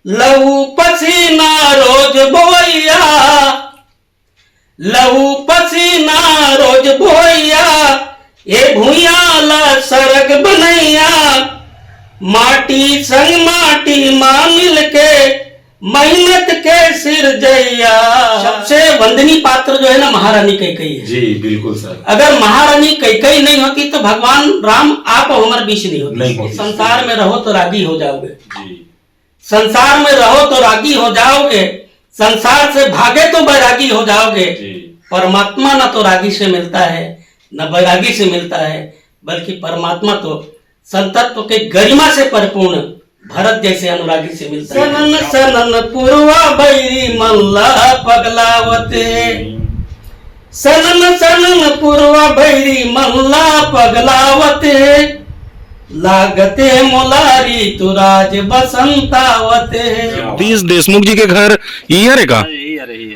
लहू पसीना रोज बोइया, लहू पसीना रोज बोइया, ये भूया ला सरग बनैया, माटी संग माटी माँ मिलके मेहनत के सिर जैया। सबसे वंदनीय पात्र जो है ना महारानी कैकेयी है। जी बिल्कुल सर। अगर महारानी कैकेयी नहीं होती तो भगवान राम आप हमारे बीच नहीं होते। संसार में रहो तो रागी हो जाओगे जी, संसार में रहो तो रागी हो जाओगे, संसार से भागे तो बैरागी हो जाओगे। परमात्मा ना तो रागी से मिलता है न बैरागी से मिलता है, बल्कि परमात्मा तो संतत्व के गरिमा से परिपूर्ण भरत जैसे अनुरागी से मिलता है। सनन सनन पूर्वा बैरी मल्ला पगलावते, सनन सनन पूर्वा बैरी मल्ला पगलावते, लागते मोलारी तुराज बसंतावते। जगदीश देशमुख जी के घर इहर है का?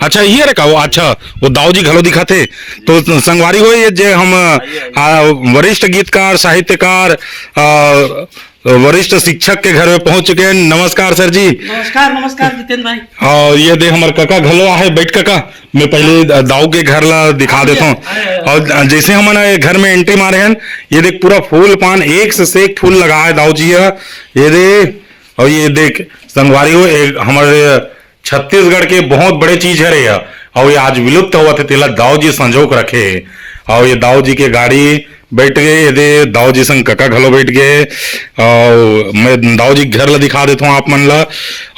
अच्छा इहर है का? वो अच्छा वो दाऊ जी घलो दिखाते तो संगवारी हो ये जे हम वरिष्ठ गीतकार साहित्यकार वरिष्ठ शिक्षक के घर में पहुंच चुके हैं। नमस्कार सर जी। नमस्कार नमस्कार जितेंद्र भाई। और ये देख हमारे काका घलो है बैठ काका, मैं पहले दाऊ के घर ला दिखा देता हूँ। और जैसे हमारे घर में एंट्री मारे हैं, ये देख पूरा फूल पान एक से एक फूल लगा है दाऊ जी। ये देख, और ये देख संगवारी हो हमारे छत्तीसगढ़ के बहुत बड़े चीज है रे, और ये आज विलुप्त हुआ थे तेला दाऊ जी संजोग रखे। और ये दाऊ जी के गाड़ी बैठ गए, ये दाऊ जी संग काका घलो बैठ गए। और मैं दाऊ जी घर ला दिखा देता हूँ आप मन ला।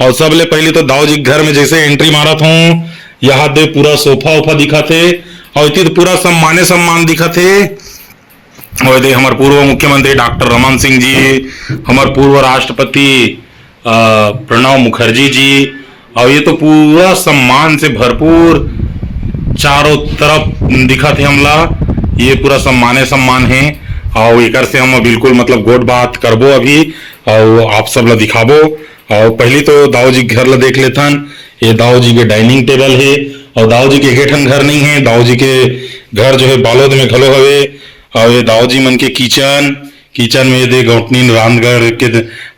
और सबले पहले तो दाऊ जी घर में जैसे एंट्री मारत हूँ, यहाँ दे पूरा सोफा उफा दिखा थे, और इतनी तो पूरा सम्मान दिखा थे। और दे हमारे पूर्व मुख्यमंत्री डॉक्टर रमन सिंह जी, हमारे पूर्व राष्ट्रपति प्रणब मुखर्जी जी, और ये तो पूरा सम्मान से भरपूर चारों तरफ दिखा थे हमला। ये पूरा सम्मान है। और एक से हम बिल्कुल मतलब गोट बात करबो अभी, और आप सब ला दिखाबो। और पहले तो दाऊ जी घर ला देख लेथन। ये दाऊ जी के डाइनिंग टेबल है, और दाऊ जी के एकेठन घर नहीं है, दाऊ जी के घर जो है बालोद में घलो हवे। और ये दाऊ जी मन के किचन में दे गौटनी रांधगर के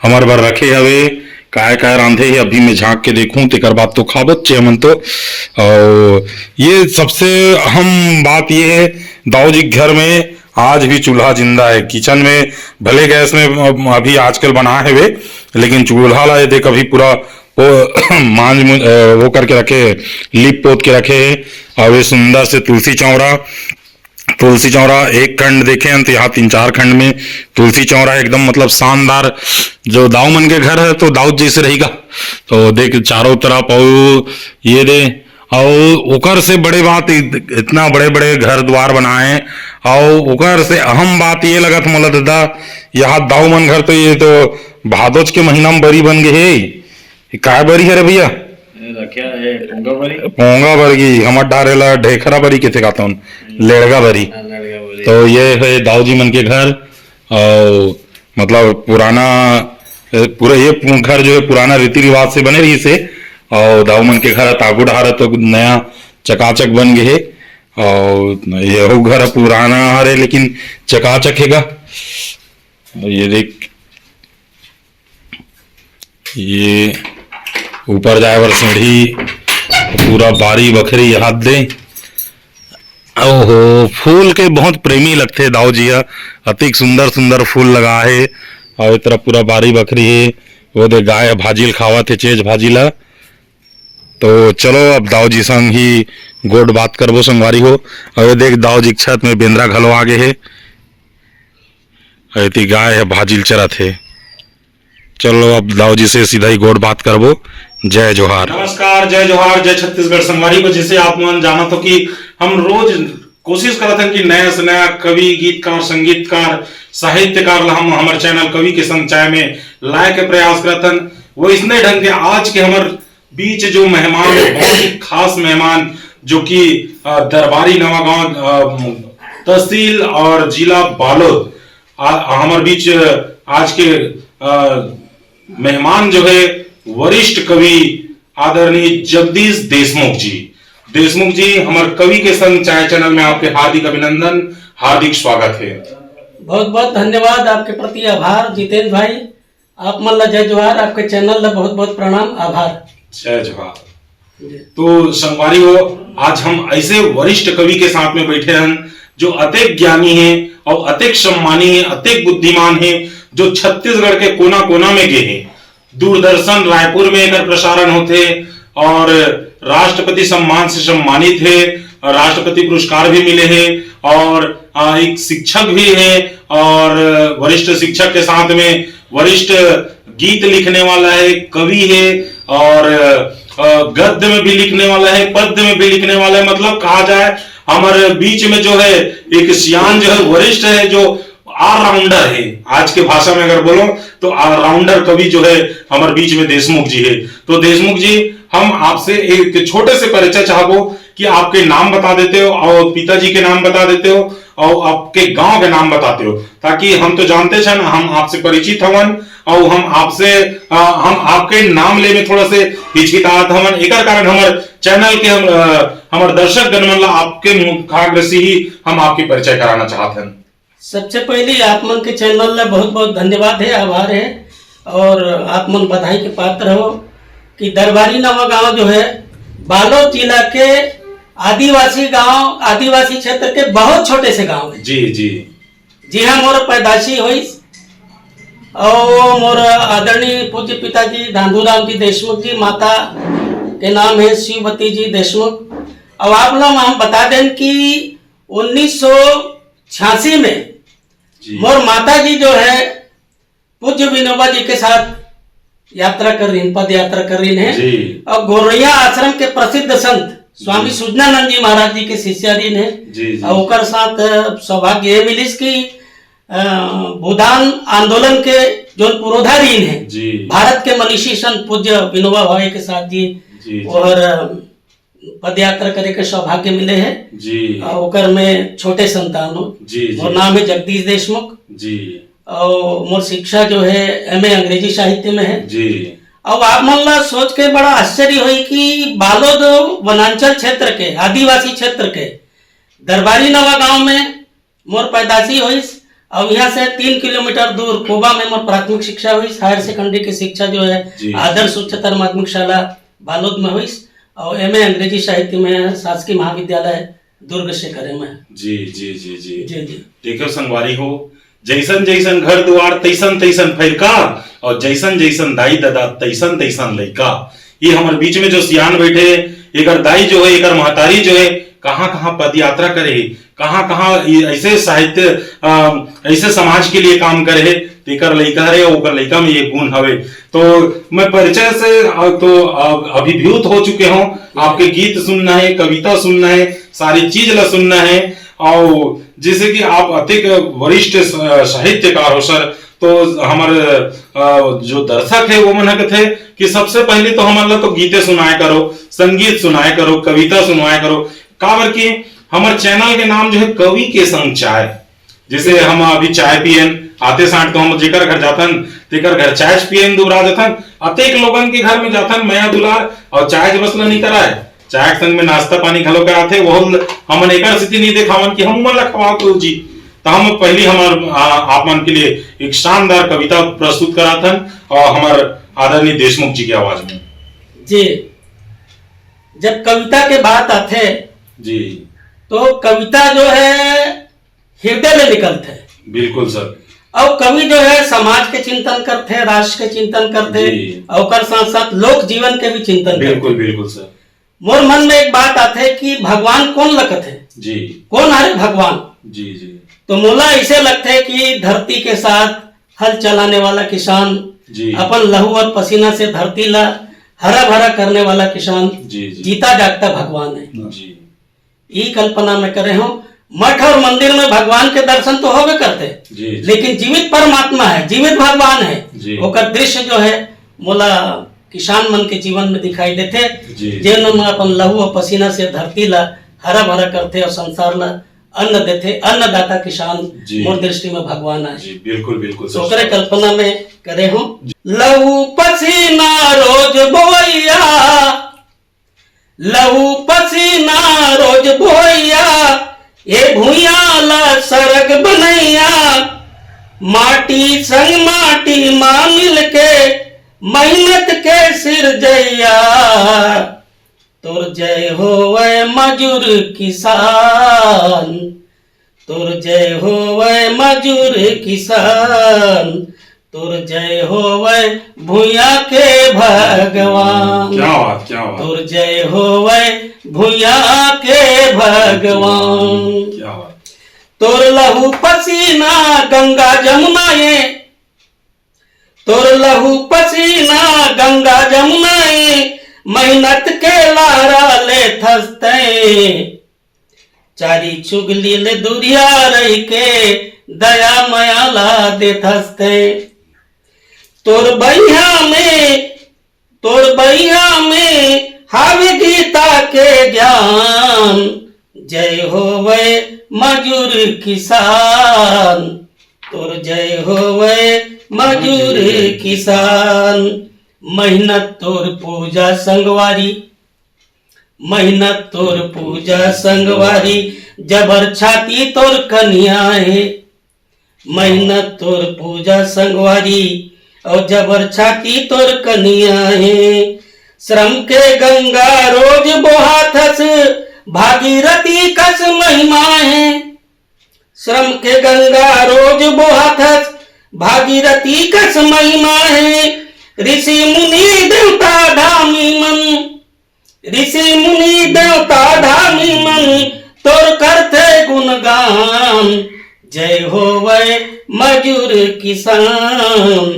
हमारे बार रखे हवे। काय रांधे है अभी मैं झांक के देखूं, तेकर बात तो खाबत चे मन तो। और ये सबसे अहम बात ये है, दाऊ जी घर में आज भी चूल्हा जिंदा है। किचन में भले गैस में अभी आजकल बना है वे, लेकिन चूल्हा ला दे कभी पूरा वो मांझ वो करके रखे, लिप पोत के रखे। और ये सुंदर से तुलसी चौरा एक खंड देखे हैं तो यहाँ 3-4 खंड में तुलसी चौरा एकदम मतलब शानदार। जो दाऊ मन के घर है तो दाऊ जैसे रहेगा। तो देख चारों तरफ और ये दे, और ओकर से बड़े बात इतना बड़े बड़े घर द्वार बनाए। और ओकर से अहम बात ये लगत मोला दादा, यहाँ दाऊ मन घर तो ये तो भादोज के महीना में बरी बन गए है। काय बरी है रे भैया? पोंगा बरगी हमार डारेला ढेखरा बरी के कहता हूँ, लेड़गा बरी। तो ये है दाऊ जी मन के घर। और मतलब पुराना पूरा ये घर जो है पुराना रीति रिवाज से बने रही से। और दाऊ मन के घर तागु डहार तो नया चकाचक बन गए है। और ये घर पुराना है लेकिन चकाचक हैगा। ये देख, ये ऊपर जाए बर सीढ़ी, पूरा बारी बखरी हाथ दे। ओहो, फूल के बहुत प्रेमी लगते दाऊ जी। अति सुंदर फूल लगा है। और इस तरफ पूरा बारी बखरी है। वो दे गाय भाजील खावा थे चेज भाजीला। तो चलो अब दाऊ जी संग ही गोड बात करबो संगवारी हो। और देख दाऊ जी छत में बेंद्रा घलो आगे है, इतनी गाय है भाजील चरत है। चलो अब दाऊ जी से सीधा ही गोड बात करबो। जय जोहार। नमस्कार, जय जोहार, जय छत्तीसगढ़ संगवारी को। जैसे आप मन जाना तो कि हम रोज कोशिश करते हैं कि नया से नया कवि, गीतकार, संगीतकार, साहित्यकार हम हमारे चैनल कवि के संग चाय में लाए के प्रयास करते हैं। वो इसने ढंग के आज के हमारे बीच जो मेहमान, बहुत ही खास मेहमान, जो कि दरबारी नवागांव तहसील और जिला बालोद हमारे बीच आज के मेहमान जो है वरिष्ठ कवि आदरणीय जगदीश देशमुख जी हमारे कवि के संग चाय चैनल में आपके हार्दिक अभिनंदन, हार्दिक स्वागत है। बहुत बहुत धन्यवाद, आपके प्रति आभार जितेंद्र भाई। आप मल्ला जय जोहार, आपके चैनल ला बहुत बहुत प्रणाम, आभार। जय जोहार। तो संगवारी हो, आज हम ऐसे वरिष्ठ कवि के साथ में बैठे हैं जो अतिक ज्ञानी हैं और अतिक सम्मानी हैं, अतिक बुद्धिमान हैं, जो छत्तीसगढ़ के कोना कोना में गए हैं। दूरदर्शन रायपुर में एक प्रसारण होते और राष्ट्रपति सम्मान से सम्मानित है, राष्ट्रपति पुरस्कार भी मिले हैं और एक शिक्षक भी है और वरिष्ठ शिक्षक के साथ में वरिष्ठ गीत लिखने वाला है, कवि है और गद्य में भी लिखने वाला है, पद्य में भी लिखने वाला है। मतलब कहा जाए हमारे बीच में जो है एक सियान जो है वरिष्ठ है, जो ऑलराउंडर है। आज के भाषा में अगर बोलो तो ऑलराउंडर कवि जो है हमारे बीच में देशमुख जी है। तो देशमुख जी, हम आपसे एक छोटे से परिचय चाहबो कि आपके नाम बता देते हो और पिताजी के नाम बता देते हो और आपके गांव के नाम बताते हो, ताकि हम तो जानते हैं ना, हम आपसे परिचित हवन और हम आपके नाम ले में थोड़ा से हिचकिचाहट हवन। एक कारण हमारे चैनल के हमारे दर्शक गणमन आपके मुखाग्र से ही हम आपके परिचय कराना चाहते हैं। सबसे पहले आप मन के चैनल ला बहुत बहुत धन्यवाद है, आभार है और आप मन बधाई के पात्र हो कि दरबारी नवा गांव जो है बालोद जिला के आदिवासी गांव, आदिवासी क्षेत्र के बहुत छोटे से गांव है। जी जी जी हाँ, मोर पैदाशी हुई और मोर आदरणीय पूज्य पिताजी धांधूराम जी देशमुख जी, माता के नाम है शिववती जी देशमुख। अब आप लोग हम बता दें कि 1986 में मोर माता जी जो है पूज्य विनोबा जी के साथ यात्रा कर रही, पद यात्रा कर रही है और गोरैया आश्रम के प्रसिद्ध संत स्वामी सुजनानंद जी महाराज जी के शिष्याधीन है। और ओकर साथ सौभाग्य ये मिलिस कि भूदान आंदोलन के जो पुरोधारी है भारत के मनीषी संत पूज्य विनोबा भावे के साथ जी और पद यात्रा करे के सौभाग्य मिले है जी। और ओकर में छोटे संतान हो और नाम है जगदीश देशमुख जी। और मोर शिक्षा जो है एमए अंग्रेजी साहित्य में है जी। अब आप मन ला सोच के बड़ा आश्चर्य हुई कि बालोद वनांचल क्षेत्र के आदिवासी क्षेत्र के दरबारी नवा गांव में मोर पैदाशी हुई और यहाँ से 3 किलोमीटर दूर कोबा में मोर प्राथमिक शिक्षा हुई। हायर सेकेंडरी की शिक्षा जो है आदर्श उच्चतर माध्यमिक शाला बालोद में हुई और एमए अंग्रेजी साहित्य में शासकीय महाविद्यालय दुर्ग से करे में। जी जी जी जी जी जी। देखो संगवारी हो, जैसन जैसन घर द्वार तैसन तैसन फैरका और जैसन जैसन दाई दादा तैसन तैसन लइका। ये हमारे बीच में जो सियान बैठे, एक दाई जो है, एक महतारी जो है, कहाँ कहाँ पद यात्रा करे, कहाँ कहाँ ऐसे साहित्य ऐसे समाज के लिए काम करे, तेकर लइका रे ओकर लइका में ये गुण हवे। तो मैं परिचय से तो अभिभूत हो चुके हूँ। आपके गीत सुनना है, कविता सुनना है, सारी चीज ला सुनना है और जैसे कि आप अतिक वरिष्ठ साहित्यकार हो सर, तो हमारे जो दर्शक है वो मन कहते कि सबसे पहले तो हमारे तो गीते सुनाया करो, संगीत सुनाया करो, कविता सुनाया करो। काबर कि हमारे चैनल के नाम जो है कवि के संग चाय। जैसे हम अभी चाय पियन आते साठ तो हम जेकर घर जातन तेकर घर चाय पियन दुबरा देथन, अतेक लोगन के घर में जातन मया दुलार और चाय बस नहीं कराए, चाय के संग में नाश्ता पानी खलो कराते। वो हमन एक स्थिति नहीं देखावन कि हम मन खवाओ तो जी। तो हम पहली हमार आप मन के लिए एक शानदार कविता प्रस्तुत कराथन और हमारे आदरणीय देशमुख जी की आवाज में जी। जब कविता के बात आते जी तो कविता जो है हृदय में निकलते है। बिल्कुल सर। और कवि जो है समाज के चिंतन करते, राष्ट्र के चिंतन करते और साथ साथ लोक जीवन के भी चिंतन। बिल्कुल बिल्कुल सर। मोर मन में एक बात आते है कि भगवान कौन लगत है जी, कौन है भगवान जी जी। तो मोला ऐसे लगता है कि धरती के साथ हल चलाने वाला किसान जी, अपन लहू और पसीना से धरती ला हरा भरा करने वाला किसान जी, जी, जीता जागता भगवान है जी। ये कल्पना में करे हूँ। मठ और मंदिर में भगवान के दर्शन तो होवे करते जी, लेकिन जीवित परमात्मा है, जीवित भगवान है। ओकर दृश्य जो है मोला किसान मन के जीवन में दिखाई देते, जिन अपन लहू और पसीना से धरती ला हरा भरा करते और संसार ला अन्न देते। अन्नदाता किसान मोर दृष्टि में भगवान है जी। बिल्कुल बिल्कुल। तो कल्पना में करे हूँ। लहू पसीना रोज बोइया, लहू पसीना रोज बोइया, ये भूया ला सड़क बनैया, माटी संग माटी माँ मिल के मेहनत के सिर जैया तुर जय हो वै मजूर किसान, तुर जय हो वै मजूर किसान, तुर जय हो वै भूया के भगवान। क्या बात, क्या बात, तुर जय हो वै भूया के भगवान। क्या बात। तोर लहू पसीना गंगा जमुना ये, तोर लहू पसीना गंगा जमुना ये, मेहनत के लारा ले थसते, चारी चुगली ले दुरिया रही के दया माया ला दे थसते। तोर बहिया में हावे गीता के ज्ञान, जय हो वै मजूर किसान, तुर जय हो वै मजूर किसान। मेहनत तोर पूजा संगवारी, मेहनत तोर पूजा संगवारी, जबर छाती तोर कन्या है, मेहनत तोर पूजा संगवारी और जबर छाती तोर कन्या है। श्रम के गंगा रोज बोहाथस, भागीरथी कस महिमा है, श्रम के गंगा रोज बोहाथस, भागीरथी कस महिमा है। ऋषि मुनि देवता धामी मन, ऋषि मुनि देवता धामी मन, तोर करते गुणगान, जय हो वै मजूर किसान,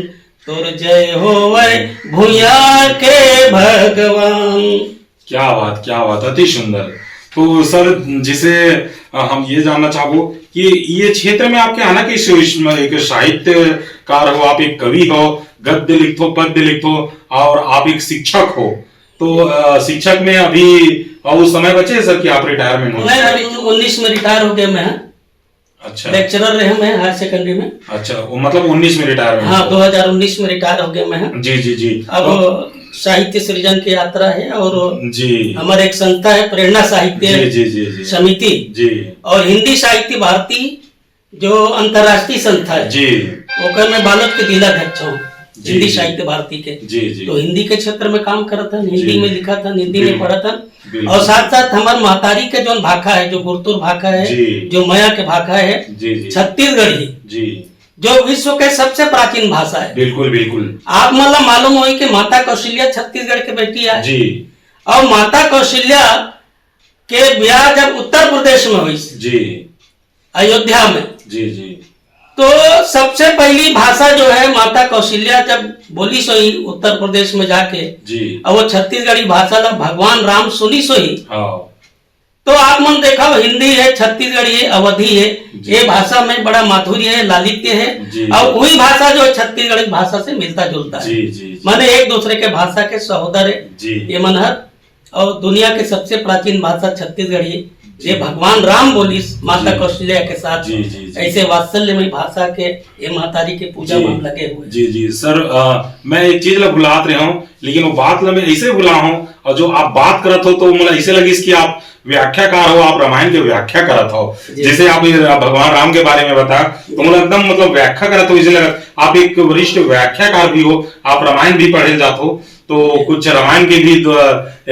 तुर जय हो वै भूया के भगवान। क्या बात, क्या बात, अति सुंदर। तो सर जिसे हम ये जानना चाहो कि ये क्षेत्र में आपके आना कि एक साहित्यकार हो, आप एक कवि हो, गद्य लिखो, पद्य लिखो और आप एक शिक्षक हो, तो शिक्षक में अभी उस समय बचे सर कि आप रिटायरमेंट हो? मैं अभी 19 में रिटायर हो गया मैं। अच्छा, लेक्चरर रहे मैं हायर सेकेंडरी में। अच्छा, वो मतलब 19 में रिटायरमेंट? हाँ, 2019 में रिटायर हो गया मैं। जी जी जी। अब साहित्य सृजन की यात्रा है और जी हमारे एक संस्था है प्रेरणा साहित्य जी जी जी समिति जी, और हिंदी साहित्य भारती जो अंतर्राष्ट्रीय संस्था है जी, ओकर में बालक के जिलाध्यक्ष हूँ हिंदी साहित्य भारती के। जी जी। तो हिंदी के क्षेत्र में काम करा था, हिंदी में लिखा था, हिंदी में पढ़ा था, और साथ साथ हमारे महतारी के जो भाखा है, जो गुरतुर भाखा है, जो मया के भाखा है, छत्तीसगढ़ी जी, जो विश्व के सबसे प्राचीन भाषा है। बिल्कुल बिल्कुल। आप मतलब मालूम हो कि माता कौशल्या छत्तीसगढ़ की बेटी है जी, और माता कौशल्या के ब्याह जब उत्तर प्रदेश में हुई जी, अयोध्या में जी जी, तो सबसे पहली भाषा जो है माता कौशल्या जब बोली सोई उत्तर प्रदेश में जाके जी, और वो छत्तीसगढ़ी भाषा ला भगवान राम सुनी सोई। तो आप मन देखा हिंदी है, छत्तीसगढ़ी है, अवधी है, ये भाषा में बड़ा माधुर्य है, लालित्य है, और वही भाषा जो छत्तीसगढ़ी भाषा से मिलता जुलता है, माने एक दूसरे के भाषा के सहोदर है ये मनहर। और दुनिया के सबसे प्राचीन भाषा छत्तीसगढ़ी, ये भगवान राम बोली माता कौशल्या के साथ जी, जी, ऐसे वात्सल्यमय भाषा के ये माताजी के पूजा में लगे हुए। जी जी सर, मैं एक चीज ला भुलात रहा हूँ, लेकिन वो बात ला मैं ऐसे भुला हूँ, और जो आप बात करत हो तो मुझे ऐसे लगी कि आप व्याख्याकार हो, आप रामायण की व्याख्या करत हो। जैसे आप भगवान राम के बारे में बता तो मुझे एकदम मतलब व्याख्या करत हो, इसे लगा आप एक वरिष्ठ व्याख्याकार भी हो, आप रामायण भी पढ़े जाते हो, तो कुछ रामायण के भी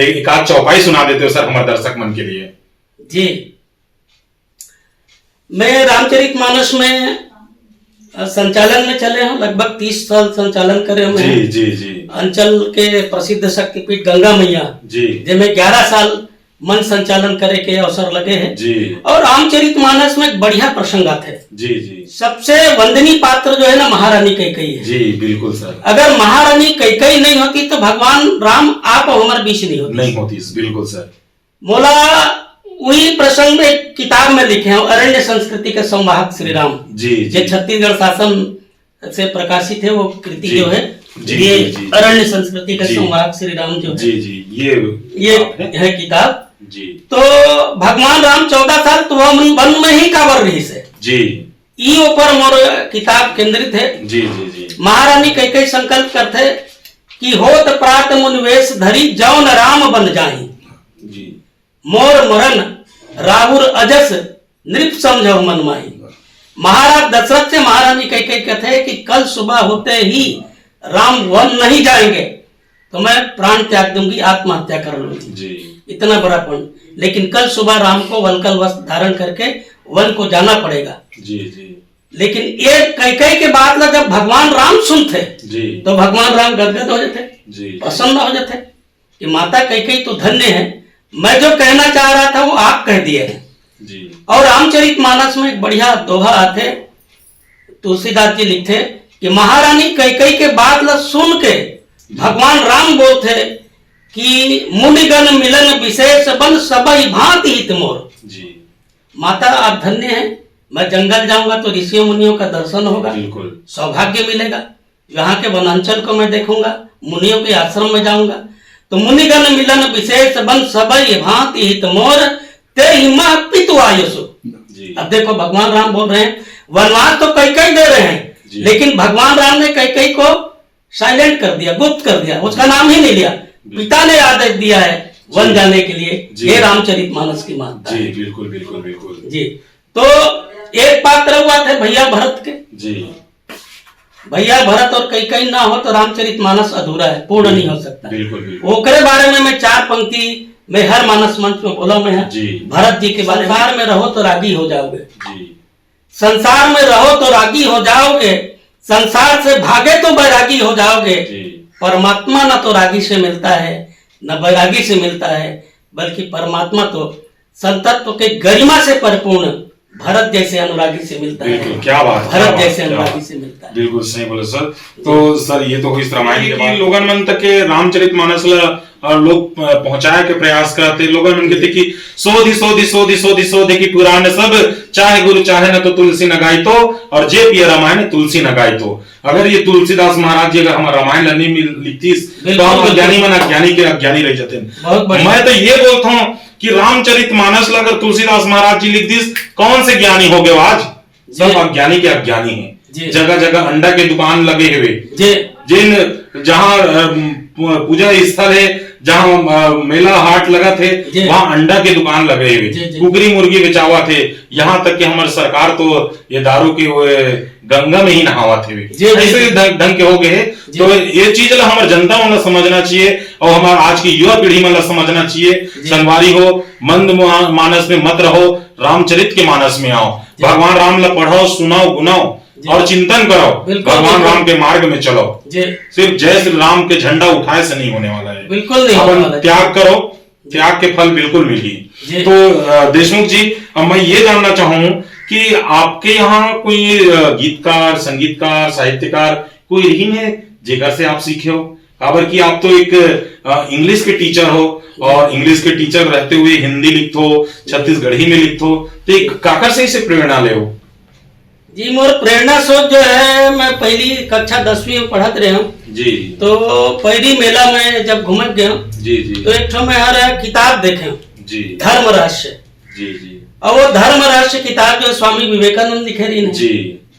एक आध चौपाई सुना देते हो सर हमारे दर्शक मन के लिए। जी, मैं रामचरितमानस में संचालन में चले हैं, लगभग 30 साल संचालन करे हुए हैं जी, जी, जी। अंचल के प्रसिद्ध शक्तिपीठ गंगा मैया जी, जिनमें 11 साल मन संचालन करे के अवसर लगे हैं जी। और रामचरितमानस में एक बढ़िया प्रसंग आते हैं जी जी। सबसे वंदनीय पात्र जो है ना महारानी कैकेयी है जी, बिल्कुल सर। अगर महारानी कैकेयी नहीं होती तो भगवान राम आप हमारे बीच नहीं होती, बिल्कुल सर। मोला वही प्रसंग में किताब में लिखे हैं, अरण्य संस्कृति के संवाहक श्री राम जी, जो छत्तीसगढ़ शासन से प्रकाशित है, वो कृति जो है जी, ये अरण्य संस्कृति के संवाहक श्री राम जो है जी जी, ये है किताब जी। तो भगवान राम 14 साल तो वन में ही कावर रही से जी, ई ऊपर मोर किताब केंद्रित है जी जी जी। महारानी कैकेयी संकल्प करते कि होत प्रात मुनिवेश धरी जौन राम बन जाही जी, मोर मरण राहुर अजस नृप समझो मन माही। महाराज दशरथ से महारानी कैकेयी कहते हैं कि कल सुबह होते ही राम वन नहीं जाएंगे तो मैं प्राण त्याग दूंगी, आत्महत्या कर लूंगी। जी। इतना बड़ा पुण्य, लेकिन कल सुबह राम को वलकल वस्त्र धारण करके वन को जाना पड़ेगा। जी जी। लेकिन ये कैकेयी के बात ना जब भगवान राम सुनते जी। तो भगवान राम गदगद हो जाते, जी। प्रसन्न हो जाते कि माता कैकेयी तो धन्य है, मैं जो कहना चाह रहा था वो आप कह दिए हैं। जी। और रामचरितमानस में एक बढ़िया दोहा आते, तुलसीदास जी लिखते कि महारानी कैकेयी के बात ला सुन के भगवान राम बोलते कि मुनिगण मिलन विशेष बन सबई भांति हित मोर। जी। माता आप धन्य हैं, मैं जंगल जाऊंगा तो ऋषियों मुनियों का दर्शन होगा, बिल्कुल सौभाग्य मिलेगा, यहाँ के वनांचल को मैं देखूंगा, मुनियों के आश्रम में जाऊंगा तो मुनिगण मिलन विशेष बन सबई भांति हित मोर ते हिमा पितु आयुषु। जी। अब देखो भगवान राम बोल रहे हैं, वनवास तो कैकेयी दे रहे हैं, लेकिन भगवान राम ने कैकेयी को साइलेंट कर दिया, गुप्त कर दिया, उसका नाम ही नहीं लिया। पिता ने आदेश दिया है वन जाने के लिए, ये रामचरितमानस की मान्यता जी। है। बिल्कुल बिल्कुल बिल्कुल जी। तो एक पात्र हुआ थे भैया भरत के। जी। भैया भरत और कैकेयी ना हो तो रामचरितमानस अधूरा है, पूर्ण नहीं हो सकता। बिल्कुल बिल्कुल। ओकरे बारे में मैं 4 पंक्ति में हर मानस मंच में बोला मैं है। जी। भरत जी के बारे में, संसार में रहो तो रागी हो जाओगे। जी। संसार में रहो तो रागी हो जाओगे, संसार से भागे तो बैरागी हो जाओगे। जी। परमात्मा न तो रागी से मिलता है न बैरागी से मिलता है, बल्कि परमात्मा तो संतत्व के गरिमा से परिपूर्ण भरत जैसे अनुरागी से मिलता है। बिल्कुल, क्या बात है, भरत जैसे अनुरागी से मिलता है। बिल्कुल सही बोले सर। तो सर ये तो हुई इस रामायण के बाद लोगन मन तक के रामचरितमानस लोग पहुंचाए के प्रयास करते, लोगन मन कहते कि सोधी सोधी सोधी सोधी सोधी की पुराण सब, चाहे गुरु चाहे न तो तुलसी न गाई तो, और जे पिया रामायण तुलसी न गाई तो। अगर ये तुलसीदास महाराज जी अगर हमारा रामायण नहीं लिखती तो हम अज्ञानी मन अज्ञानी के अज्ञानी रह जाते। मैं तो ये बोलता हूँ कि रामचरितमानस अगर तुलसीदास महाराज जी लिख दी, कौन से ज्ञानी हो गए आज? सब अज्ञानी के अज्ञानी हैं। जगह जगह अंडा के दुकान लगे हुए, जिन जहाँ पूजा स्थल है, जहाँ मेला हाट लगा थे, वहाँ अंडा के दुकान लगे हुए, कुकरी मुर्गी बेचावा थे। यहाँ तक कि हमारी सरकार तो ये दारू के गंगा में ही नहावा थे, ऐसे ढंग के हो गए। तो ये चीज ला हमारे जनता मतलब समझना चाहिए, और हमारे आज की युवा पीढ़ी मतलब समझना चाहिए। संगवारी हो, मंद मानस में मत रहो, रामचरित के मानस में आओ, भगवान राम ला पढ़ो, सुनाओ, गुनाओ और चिंतन करो, भगवान राम के मार्ग में चलो। सिर्फ जय श्री राम के झंडा उठाए से नहीं होने वाला है, बिल्कुल नहीं। अपन त्याग करो, त्याग के फल बिल्कुल मिली। तो देशमुख जी, अब मैं ये जानना चाहूँ कि आपके यहाँ कोई गीतकार, संगीतकार, साहित्यकार कोई रही है जेकर से आप सीखे हो? खबर कि आप तो एक इंग्लिश के टीचर हो, और इंग्लिश के टीचर रहते हुए हिंदी लिखो, छत्तीसगढ़ी में लिखो, तो एक काकर से इसे प्रेरणा ले हो? जी, मोर प्रेरणा स्रोत जो है, मैं पहली कक्षा 10वीं में पढ़त रहे हूँ जी। तो पहली मेला में जब घूमत गया जी जी, तो एक मैं हर किताब देखे जी, धर्म रहस्य जी जी, और वो धर्म रहस्य किताब जो स्वामी विवेकानंद लिखे रही जी,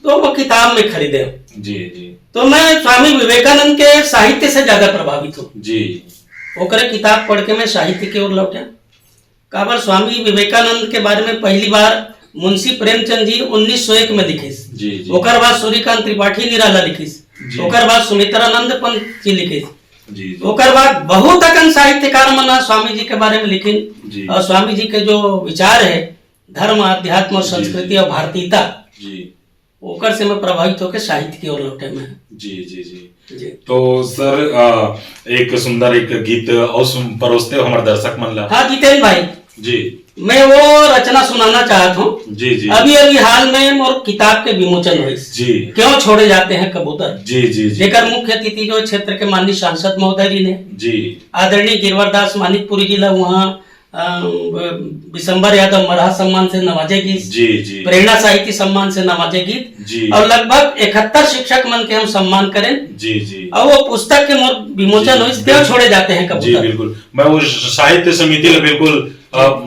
तो वो किताब में खरीदे जी जी, तो मैं स्वामी विवेकानंद के साहित्य से ज्यादा प्रभावित हूँ जी। ओकरे किताब पढ़ के मैं साहित्य की ओर लौटा। काबर स्वामी विवेकानंद के बारे में पहली बार मुंशी प्रेमचंद जी 1901 में लिखिस, ओकर बाद सूर्यकांत त्रिपाठी निराला लिखिस, ओकर बाद सुमित्रानंद पंत जी लिखिस, ओकर बाद बहुत अकन साहित्यकार मना स्वामी जी के बारे में लिखिन। और स्वामी जी के जो विचार है धर्म, अध्यात्म और संस्कृति और भारतीयता, ओकर से मैं प्रभावित होकर साहित्य की ओर लौटे मैं। जी जी जी। तो सर एक सुंदर एक गीत और परोसते हो हमारे दर्शक मन ला। हाँ जितेंद्र भाई जी, मैं वो रचना सुनाना चाहता हूँ। जी जी, अभी अभी हाल में मोर किताब के विमोचन हुई जी, क्यों छोड़े जाते हैं कबूतर। जी जी, जेकर मुख्य अतिथि जो क्षेत्र के माननीय सांसद महोदय जी ने, जी, आदरणीय गिरवर दास मानिकपुरी जी ला वहाँ विशंबर यादव मराह सम्मान से नवाजे गीत, जी जी, प्रेरणा साहित्य सम्मान से नवाजे गीत जी, और लगभग 71 शिक्षक मन के हम सम्मान करें। जी जी, और वो पुस्तक के मोर विमोचन हुई, क्यों छोड़े जाते हैं कबूतर। जी बिल्कुल, मैं वो साहित्य समिति ला बिल्कुल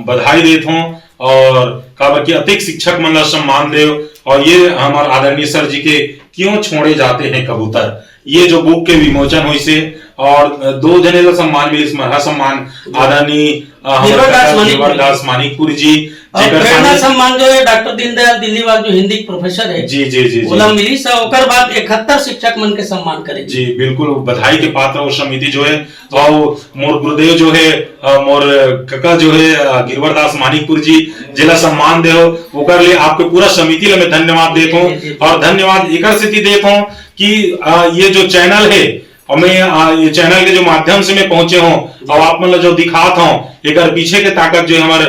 बधाई देता हूँ, और काबर की अतिक शिक्षक मन ला सम्मान दे। और ये हमारे आदरणीय सर जी के क्यों छोड़े जाते हैं कबूतर, ये जो बुक के विमोचन हुई से, और 2 जने का सम्मान मिली, मरहा सम्मान आदरणीय गिरवर दास मानिकपुरी जी, और प्रेरणा सम्मान जो है डॉक्टर दीनदयाल दिल्लीवाल जो हिंदी प्रोफेसर है जी जी जी ओला मिली सा ओकर बाद 71 शिक्षक मन के सम्मान करे जी बिल्कुल बधाई के पात्र वो समिति जो है और मोर गुरुदेव जो है मोर कका जो है गिरवर दास मानिकपुर जी जिला सम्मान दे हो ओकर लिए आपके पूरा समिति ले मैं धन्यवाद देता हूँ और धन्यवाद एकर से देता हूँ कि ये जो चैनल है और मैं ये चैनल के जो माध्यम से मैं पहुंचे हूँ और आप मतलब जो दिखात हूँ एक पीछे के ताकत जो है हमारे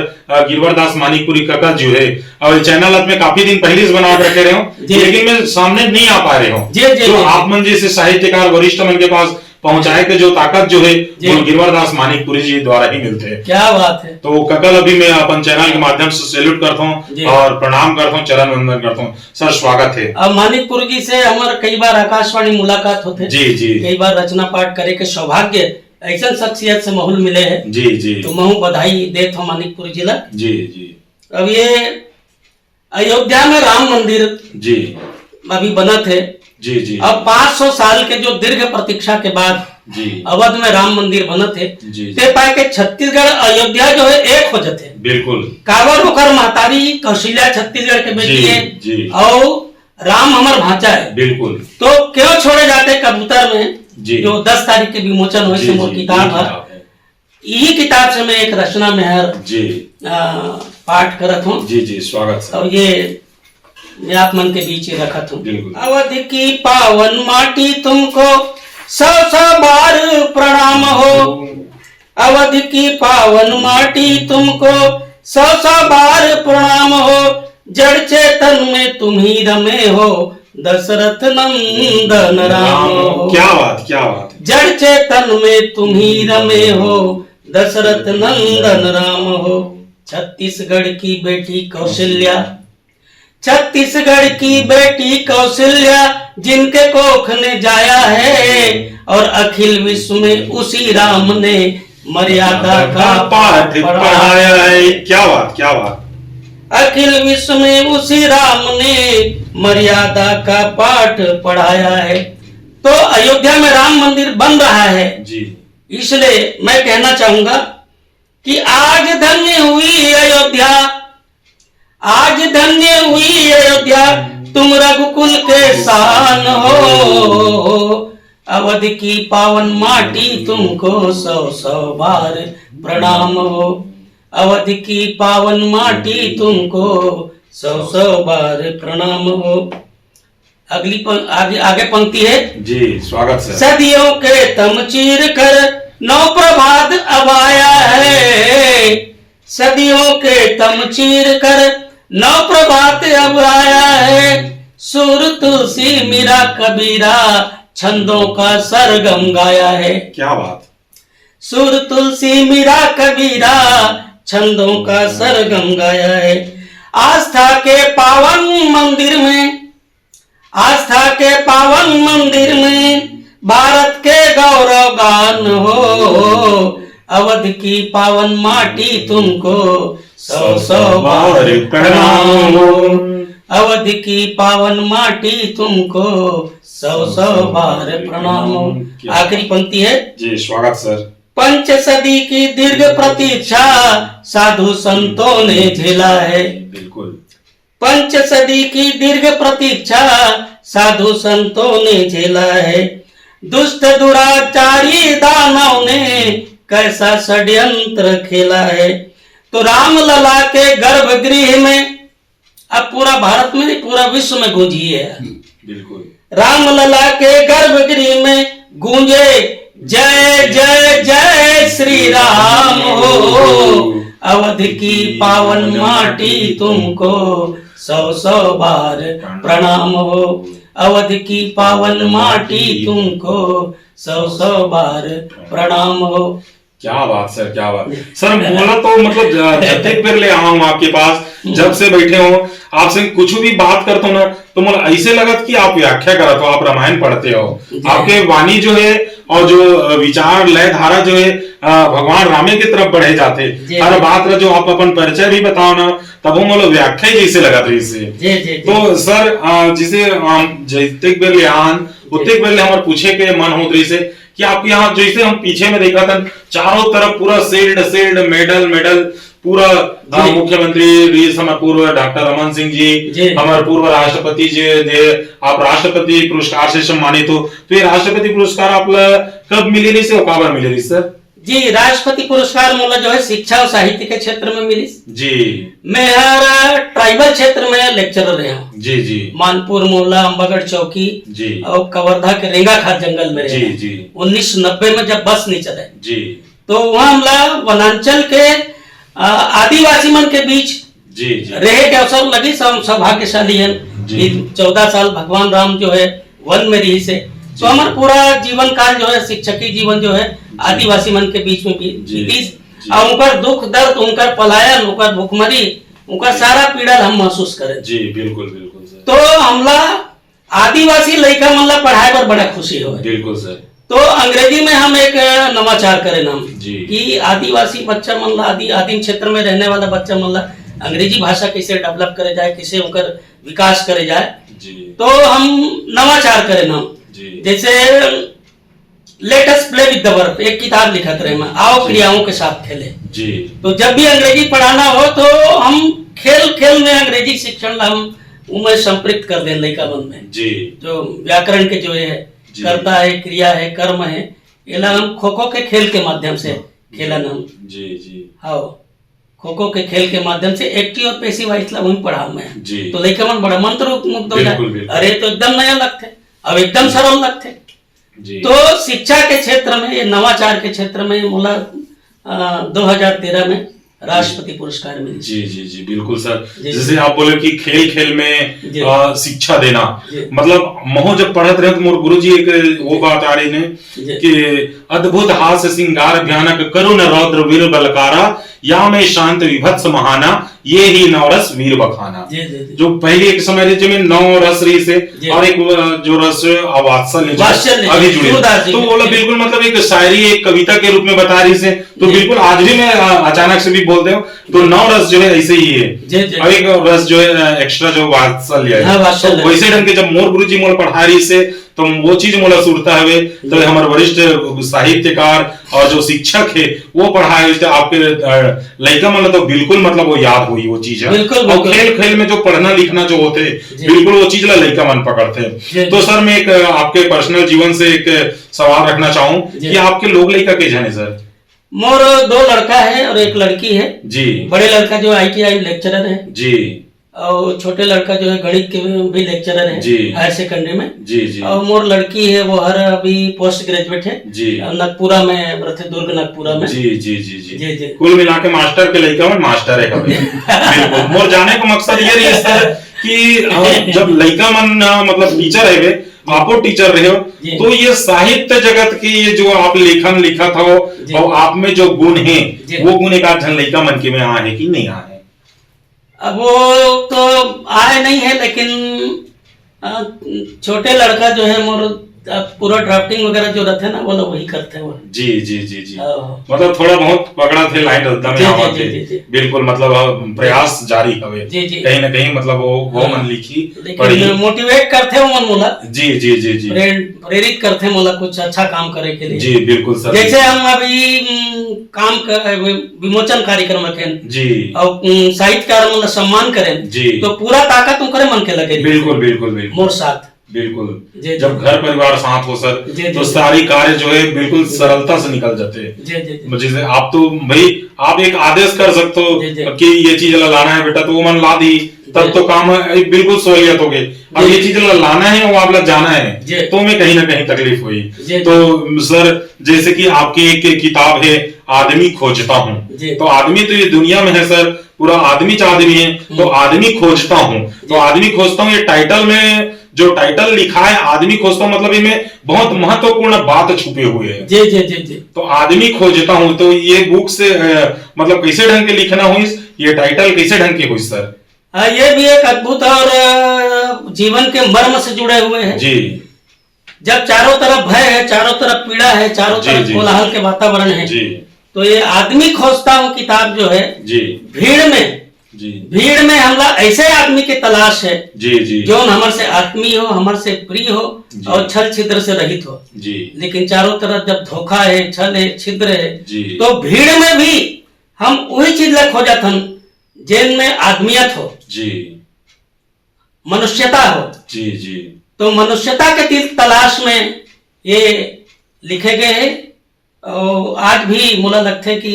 गिरवर दास मानिकपुरी काका जो है और ये चैनल में काफी दिन पहले से बना रखे रहे हूँ लेकिन मैं सामने नहीं आ पा रहे हूँ जो आप मन जैसे साहित्यकार वरिष्ठ मन के पास पहुंचाए के जो ताकत जो है वो गिरवर दास मानिकपुरी जी द्वारा ही मिलते हैं। क्या बात है। तो ककल अभी मैं अपन चैनल के माध्यम से सैल्यूट करता हूँ और प्रणाम करता हूँ चरण वंदन करता हूँ सर स्वागत है। अब मानिकपुर जी से हमारे कई बार आकाशवाणी मुलाकात होते जी जी कई बार रचना पाठ करे के सौभाग्य ऐसा शख्सियत से महूल मिले है जी जी तो महू बधाई देता हूँ मानिकपुर जिला जी जी। अब ये अयोध्या में राम मंदिर जी अभी बना थे जी जी। अब 500 साल के जो दीर्घ प्रतीक्षा के बाद जी अवध में राम मंदिर बना थे ते पाए के छत्तीसगढ़ अयोध्या जो है एक हो जाते बिल्कुल कावर होकर महतारी कौशल्या छत्तीसगढ़ के बेटी है और राम हमार भांचा है बिल्कुल तो क्यों छोड़े जाते कबूतर में जी जो 10 तारीख के विमोचन हुए से मोर किताब है यही किताब से मैं एक रचना मेहर जी पाठ करत हूँ जी जी स्वागत सर। और ये मैं आप मन के बीच ही रखत हूँ। बिल्कुल। अवध की पावन माटी तुमको 100 बार प्रणाम हो अवध की पावन माटी तुमको 100 बार प्रणाम हो जड़ चेतन में तुम ही रमे हो दशरथ नंदन राम हो। क्या बात जड़ चेतन में तुम ही रमे हो दशरथ नंदन राम हो। छत्तीसगढ़ की बेटी कौशल्या छत्तीसगढ़ की बेटी कौशल्या जिनके कोख ने जाया है और अखिल विश्व में उसी राम ने मर्यादा का पाठ पढ़ाया है। क्या बात अखिल विश्व में उसी राम ने मर्यादा का पाठ पढ़ाया है। तो अयोध्या में राम मंदिर बन रहा है जी इसलिए मैं कहना चाहूंगा कि आज धन्य हुई अयोध्या आज धन्य हुई अयोध्या तुम रघुकुल के शान हो अवध की पावन माटी तुमको 100 बार प्रणाम हो अवध की पावन माटी तुमको 100 बार प्रणाम हो। अगली आगे पंक्ति है जी स्वागत सर। सदियों के तम चीर कर नौ प्रभात अब आया है सदियों के तम चीर कर नौ प्रभात अब आया है सुर तुलसी मीरा कबीरा छंदों का सरगम गाया है। क्या बात। सुर तुलसी मीरा कबीरा छंदों का सरगम गाया है। आस्था के पावन मंदिर में आस्था के पावन मंदिर में भारत के गौरव गान हो अवध की पावन माटी तुमको 100 बार प्रणाम हो अवध की पावन माटी तुमको 100 बार प्रणाम हो। आखिरी पंक्ति है जी स्वागत सर। पंच सदी की दीर्घ प्रतीक्षा साधु संतों ने झेला है बिल्कुल। पंच सदी की दीर्घ प्रतीक्षा साधु संतों ने झेला है दुष्ट दुराचारी दानव ने कैसा षड्यंत्र खेला है। तो राम लला के गर्भगृह में अब पूरा भारत में नहीं पूरा विश्व में गूंजी है बिल्कुल। राम लला के गर्भगृह में गूंजे जय जय जय श्री राम हो अवध की पावन माटी तुमको 100 बार प्रणाम हो अवध की पावन माटी तुमको 100 बार प्रणाम हो। क्या बात सर क्या बात सर। बोला तो मतलब जब फिर ले आऊं आपके पास जब से बैठे हो आपसे कुछ भी बात करता हूँ ना तो मुझे ऐसे लगा कि आप व्याख्या करते हो आप रामायण पढ़ते हो आपके वाणी जो है और जो विचार लय धारा जो है भगवान रामे की तरफ बढ़े जाते हर बात का जो आप अपन परिचय भी बताओ ना तब वो मतलब व्याख्या ही जैसे लगा था इससे। तो सर जिसे जैसे बेर आन उतने बेर हमारे पूछे के मन हो रही से कि आपके यहाँ जैसे हम पीछे में देखा था चारों तरफ पूरा शील्ड मेडल पूरा मुख्यमंत्री इस समय पूर्व डॉक्टर रमन सिंह जी हमारे पूर्व राष्ट्रपति जी आप राष्ट्रपति पुरस्कार से सम्मानित हो, तो ये राष्ट्रपति पुरस्कार आपला कब मिली रही से और काबर मिली रही सर? जी राष्ट्रपति पुरस्कार मोला जो है शिक्षा और साहित्य के क्षेत्र में मिली जी। मैं हर ट्राइबल क्षेत्र में लेक्चरर रहा हूँ जी जी। मानपुर, मोला, अम्बागढ़ चौकी जी और कवर्धा के रेंगा खाद जंगल में जी जी। 1990 में जब बस नहीं चले जी तो वहाँ हमला वनांचल के आदिवासी मन के बीच जी जी रहे के अवसर लगी। सब सौभाग्यशाली है 14 साल भगवान राम जो है वन में रही से, तो हमारा पूरा जीवन काल जो है शिक्षकी जीवन जो है आदिवासी मन के बीच में बीती और उनका दुख दर्द, उनका पलायन, उनका भूखमरी, उनका सारा पीड़ा हम महसूस करें। जी बिल्कुल बिल्कुल सर। तो हमला आदिवासी लड़का मन ला पढ़ाई पर बड़ा खुशी हो। बिल्कुल सर। तो अंग्रेजी में हम एक नवाचार करें नाम जी कि आदिवासी बच्चा मन ला आदिम क्षेत्र में रहने वाला बच्चा मन ला अंग्रेजी भाषा कैसे डेवलप करे जाए, कैसे उनका विकास करे जाए जी। तो हम नवाचार करें नाम जैसे let us play with the verb, एक किताब लिखा करे मैं, आओ क्रियाओं के साथ खेले जी। तो जब भी अंग्रेजी पढ़ाना हो तो हम खेल खेल में अंग्रेजी शिक्षण हम उमें संपृक्त कर दें लड़का मन में जी। जो व्याकरण के जो है कर्ता है, क्रिया है, कर्म है, ये हम खो खो के खेल के माध्यम से खेलन हम जी जी। हाँ खो खो के खेल के माध्यम से एक्टिव और पैसिव वाइस वही पढ़ा मैं जी। तो लड़का मन बड़ा मंत्र मुग्ध हो जाए, अरे तो एकदम नया लगते, अब एकदम सरल लगते जी। तो शिक्षा के क्षेत्र में, ये नवाचार के क्षेत्र में मोला 2013 में राष्ट्रपति पुरस्कार मिली। जी जी जी बिल्कुल सर। जैसे आप बोले कि खेल खेल में शिक्षा देना, मतलब महो जब पढ़त रहे तो मोर गुरु जी एक वो बात आ रही ने कि अद्भुत हास्य सिंगार भयानक करुण रौद्र वीर बलकारा या में शांत विभत्स महाना ये ही नवरस वीर बखाना। जो पहले एक समय रही में नौ रस रही से और एक जो रस वात्सल्य अभी जुड़ी तो बोला बिल्कुल मतलब एक शायरी एक कविता के रूप में बता रही से, तो बिल्कुल आज भी मैं अचानक से भी बोलते हूँ तो नौ रस जो है ऐसे ही है और एक रस जो है एक्स्ट्रा जो वात्सल्य है तो वैसे ढंग के जब मोर गुरु जी मोल पढ़ा रही से तो वो चीज मोला सुरता है तो हमारे वरिष्ठ साहित्यकार और जो शिक्षक है वो पढ़ाए तो आपके लड़का मतलब तो बिल्कुल मतलब वो याद हुई वो चीज है। और खेल खेल में जो पढ़ना लिखना जो होते बिल्कुल वो चीज ला लड़का मन पकड़ते। तो सर मैं एक आपके पर्सनल जीवन से एक सवाल रखना चाहूँ कि आपके लोग लड़का के जाने सर? मोर 2 लड़का है और 1 लड़की है जी। बड़े लड़का जो ITI लेक्चरर है जी और छोटे लड़का जो है गणित के भी लेक्चरर है हायर सेकेंडरी में जी जी। और मोर लड़की है वो हर अभी पोस्ट ग्रेजुएट है जी नागपुरा में, दुर्ग नागपुरा में जी जी जी जी जी जी। कुल मिला के मास्टर के लड़का में मास्टर है कभी बिल्कुल। मोर जाने का मकसद ये रही सर कि जब लड़का मन मतलब टीचर है आपो टीचर रहे हो तो ये साहित्य जगत की ये जो आप लेखन लिखा था और आप में जो गुण है वो गुण एक आध लड़का मन के में आए है कि नहीं आए? अब वो तो आए नहीं है लेकिन छोटे लड़का जो है मोर पूरा ड्राफ्टिंग वगैरह जो रहते हैं ना वो लोग वही करते हैं वो। जी जी जी जी। मतलब थोड़ा बहुत पकड़ा थे लाइन बिल्कुल मतलब प्रयास जारी हवे कहीं ना कहीं मतलब वो मन लिखी पढ़ी मोटिवेट करते हो मन मोला जी जी जी जी प्रेरित करते मोला कुछ अच्छा काम करे के लिए जी बिल्कुल सर। जैसे हम अभी काम कर विमोचन कार्यक्रम रखें जी और साहित्यकार मतलब सम्मान करें जी तो पूरा ताकत उनके मन के लगे बिल्कुल बिल्कुल मोर साथ बिल्कुल। जब घर परिवार साथ हो सर तो सारी कार्य जो है बिल्कुल सरलता से निकल जाते हैं। जैसे आप तो भाई आप एक आदेश कर सकते हो कि ये चीज लाना है बेटा तो वो मन ला दी तब तो काम बिल्कुल सहूलियत हो गई। अब ये चीज लाना है वो आप जाना है तो में कहीं ना कहीं तकलीफ हुई। तो सर जैसे कि आपकी एक किताब है आदमी खोजता हूँ तो आदमी तो ये दुनिया में है सर पूरा आदमी च आदमी है तो आदमी खोजता हूँ तो आदमी खोजता हूँ ये टाइटल में जो टाइटल लिखा है आदमी खोजता हूँ मतलब इनमें बहुत महत्वपूर्ण बात छुपे हुए हैं जी जी जी जी। तो आदमी खोजता हूँ तो ये बुक से मतलब कैसे ढंग के लिखना हुई ये टाइटल कैसे ढंग की हुई सर? ये भी एक अद्भुत और जीवन के मर्म से जुड़े हुए हैं जी। जब चारों तरफ भय है, चारों तरफ पीड़ा है, चारों तरफ कोलाहल के वातावरण है जी तो ये आदमी खोजता हूँ किताब जो है जी भीड़ में हमला ऐसे आदमी की तलाश है जी जी जो हमारे से आत्मीय हो, हमारे से प्रिय हो और छल छिद्र से रहित हो जी। लेकिन चारों तरफ जब धोखा है, छल है, छिद्र है जी तो भीड़ में भी हम वही चीज ला खोजत हन जेन में आदमियत हो, जी मनुष्यता हो। जी जी तो मनुष्यता के तलाश में ये लिखे गए हैं और आज भी मुझे लगता है कि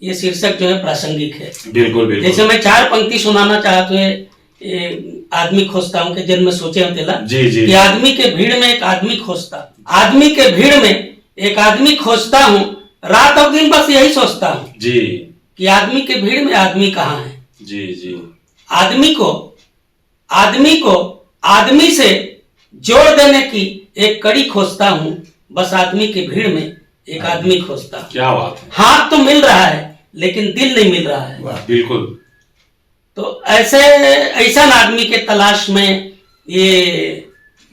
ये शीर्षक जो है प्रासंगिक है। बिल्कुल बिल्कुल। जैसे मैं 4 पंक्ति सुनाना चाहते हुए आदमी खोजता हूँ कि जन्म में सोचे होतेला जी जी कि आदमी के भीड़ में एक आदमी खोजता, आदमी के भीड़ में एक आदमी खोजता हूँ, रात और दिन बस यही सोचता हूँ जी कि आदमी के भीड़ में आदमी कहाँ है। जी जी आदमी को आदमी से जोड़ देने की एक कड़ी खोजता हूँ, बस आदमी के भीड़ में एक आदमी खोजता हूँ। क्या बात है। हाथ तो मिल रहा है लेकिन दिल नहीं मिल रहा है। बिल्कुल। तो ऐसा आदमी के तलाश में ये